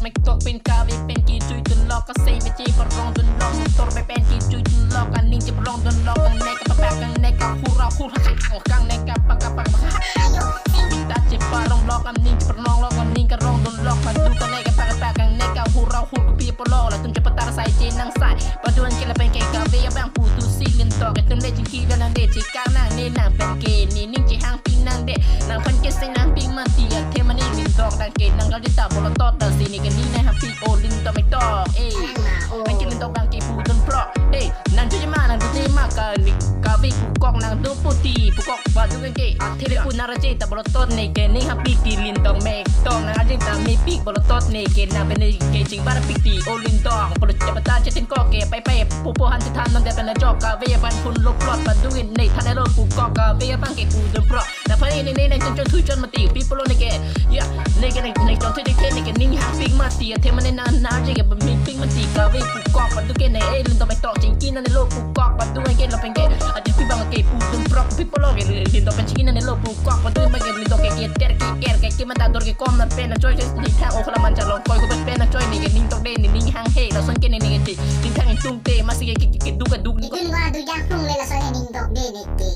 ไม่ตกเป็นกาเวเป็นกีจุยตุนลอกก็เซไปจีปรองตุนลอกตัวไปเป็นกีจุยตุนลอกกันนิ่งจะปรองตุนลอกกันในกับแปะกันในกับคู่เราคู่หักกันในกับปากกับปากตาเจ็บปารองลอกกันนิ่งจะปรองลอกกันนิ่งกับรองตุนลอกมาดูกันในกับปากกับแปะกันในกับคู่เราคู่กับพี่ปลอกแล้วตุนจะปตาใส่จีนังใส่ปัจจุบันกินละเป็นเกย์กาเวบางปูตูซีลินต่อกันตุนเล่จิกี้กันนั่งเดจิก้านั่งเนนางเป็นเกย์นี่นิ่งจีห้างปีนั่งเดนางพันเกย์ใส่นางปีมาตีเทมันนี่ลินต่อดังเกย์นางเราได้ตาบอลตอดดาซีนี่กันนี่นะฮะพี่โอลินต่อไม่ต่อมันกินลินต่อดังเกย์ปูตุนเพราะนางจุยมานังตุยมากกันกาเวปูกอกนางดูปูตีปูกอกบาดูกันเกย์เทเลปูนาราเจตาบอลตอดนี่เกย์นี่ฮะพี่ตีลินต่อเมกต่อนางอาเจตาไม่ปีกบอลตอดนี่เกย์นางเป็นเกย์จริงบ้านปีตีโอลินต่อบอลจับตาจะถึงก็เกย์ไปปูหันจะทานนั่นแต่เป็นจอกกาเวบันคุณลบปลอดบาดูกันในทันในโลกปูกอกกาเวบังเกย์ปูตุนเพราะแต่พอในจนทุยจนมาตีพี่ปลในเกย์ในจนทุยได้เกย์ในเกย์นิ่งหางปีกมาตีเทมันในนานจะเก็บบะหมี่ปิ้งมาตีกาเวปูกอกบาดูกันในลินต่อไปต่อจริงกินในโลกปูกอกบาดูกันเกย์เราเป็นเกย์อดีตพี่บังเกย์ปูตุนเพราะพี่ปลอกลินต่อเป็นจริงในโลกปูกอกบาดูกันลินต่อเกย์เกย์มันตาตัวเกย์ก้มนั่นเป็นนั่นช่วยนิ่งทางโอคลามันจะลงคอยกูเป็นนั่นช่วยนี่เกย์นิ่งต่อเด่นนิ่งหางเฮเราสนเกย์ในนี่เกย์นิ่งทางตุ้งเตะมาสิเกย์ดูกันดูนี่ Itu luar tu yang pun lela soalnya nindok deh niki.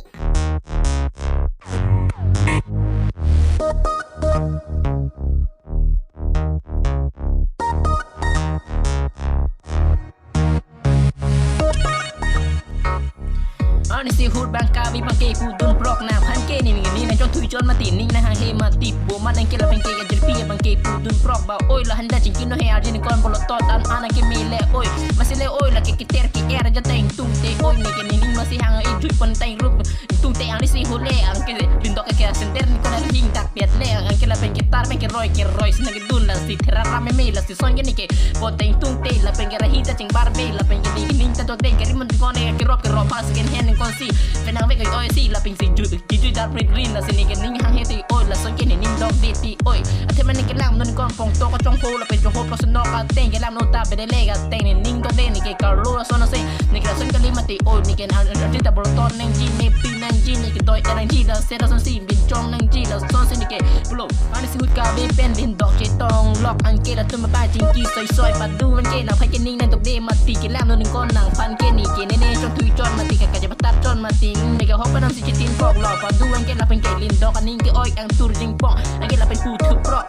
Ani si hut bang kawi bang ke pudun prok na pan ke ni ni na jon thui jon ma ti ning na hang he ma ti bo ma nang ke la bang ke ya jerpi bang ke pudun prok ba oi la handa jingkin no he arjin kon bolo tot dan ana ke me le oi masile oi la ke ter ki era ja teng tung te oi ni ke ni masih hang i thui pon teng rup tung te ang si hut le ang ke lindo ke senter ni kon hing tak piat le ang ke la bang ke tar bang ke roi sin ke dun la si thera ra me la si son ke ni ke bo teng tung te la bang ke ra hi ta jing bar be la bang ke ni ning ta to deng ke rimon kon ke rop pas gen hen kon siเป็นนางเวกไอ้อ้อยสิละเป็นสิจุดกิจุดดับรินละสินี่กันนิ่งหางเฮตีอ้อยละส่วนกินนิ่งดอกดีตีอ้อยเทมันนี่กันล่างนนก้อนฟงโตก็จงโฟละเป็นจงโฟเพราะสนอกกันเต้งกันล่างโนตาไปได้เล่กันเต้งนิ่งดอกเด่นนี่กันการรู้ละส่วนนั่นสินี่กันส่วนกันลิมาตีอ้อยนี่กันอันที่ตาบอลตอนนั่งจีนี่ปีนั่งจีนี่กันโดยอะไรที่ละเซตละส่วนสิบินจงนั่งจีละส่วนสินี่กันบุลุอันนี้สิหุ่นกาเบเป็นลินดอกเจตองล็อกอันเกละตัวมาป้าจิงกีซอยปัดดูมันเกนางไพกันนิ่งนั่งดอกเดมาตีกันล่างนนก้อนนางพันเกนี่กันเน่จนทุยจอนมาตีกันจะมาตัดจอนมาตีนี่ก็ฮอกไปนำสิจิตินปอกหลอกพอดูอันเกลาเป็นเกลินดอกอันนี้ก็อ้อยอังตูริงปองอันเกลาเป็นปูถือเปราะ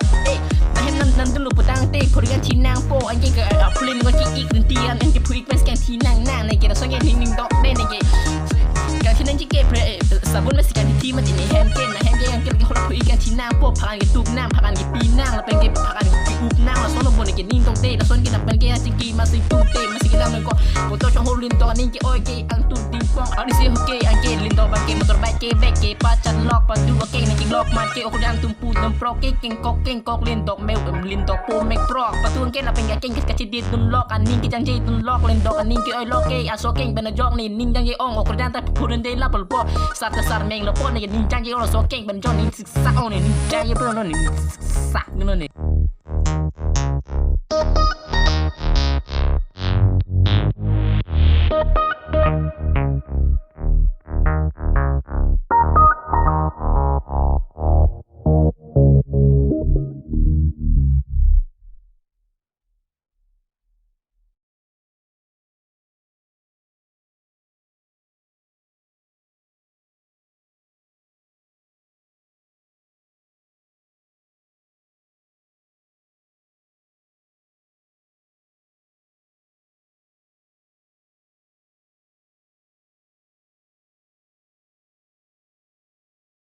มาเห็นนั่นดูลูกปตังเต้พอดีกันทีนางโปอันเกก็พลินก็จีอีกตีอันเกพูดอีกเป็นสแกนทีนางในเกเราส่งเกนิ่งดอกเด่นในเกการที่นั่นจีเกเพลสาบุนเป็นสแกนที่มันจะในแฮมเกนนะแฮมเกอันเกลก็เขาพูดอีกกันทีนางโปพานกันตูบนางพานกันปีนางแล้วเป็นเกพานกันอุบนางแล้วส่งลงบนเกนิ่งดอกเต้แล้วส่งเกนับเป็นเกจิกีมาสิตูเต้มาสิกีดาวนึงก็โปโต้ช่องโฮลินดอกอันนี้เกอ้อยเกอังตูดิงปองอันนี้สิโอเคอันเกลินดอกบางเกmotor bike ke back ke pacan lock padu ke nang lock man ke aku dang tumpu dan pro ke keng kok lin dok meu lin dok po make pro patu ke la peng ke ke ci dit dun lock aning ke jang je dun lock lin dok aning ke oi lock ke aso ke ben jok ni ning jang je ong aku dang ta purun de la pel po sat sar meng lo po ni ning jang je lo so ke ben jok ni sak on ni ning jang je pro no ni sak no ni